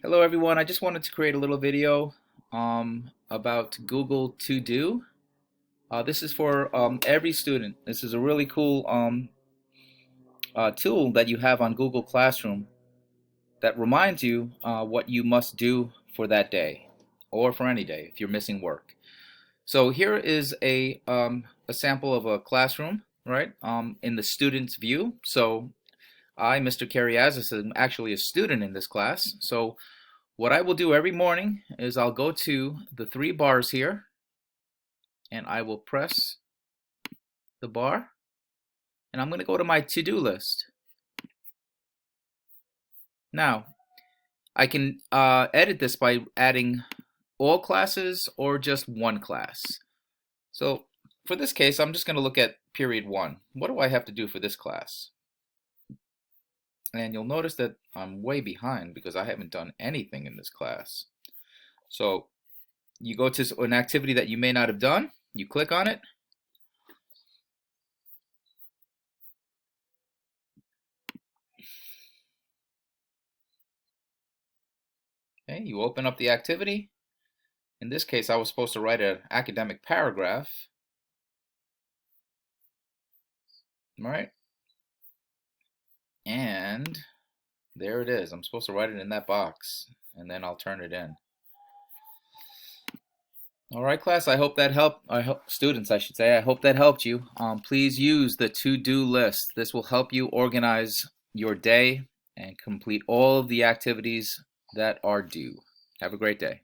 Hello everyone, I just wanted to create a little video about Google To Do. This is for every student. This is a really cool tool that you have on Google Classroom that reminds you what you must do for that day or for any day if you're missing work. So here is a sample of a classroom, right, in the student's view. So I, Mr. Carriazis, am actually a student in this class. So what I will do every morning is I'll go to the three bars here and I will press the bar and I'm going to go to my to-do list. Now, I can edit this by adding all classes or just one class. So for this case, I'm just going to look at period 1. What do I have to do for this class? And you'll notice that I'm way behind because I haven't done anything in this class. So you go to an activity that you may not have done, you click on it, okay, you open up the activity. In this case, I was supposed to write an academic paragraph. All right, and there it is. I'm supposed to write it in that box, and then I'll turn it in. All right, class, I hope that helped. I hope students, I should say, I hope that helped you. Please use the to-do list. This will help you organize your day and complete all of the activities that are due. Have a great day.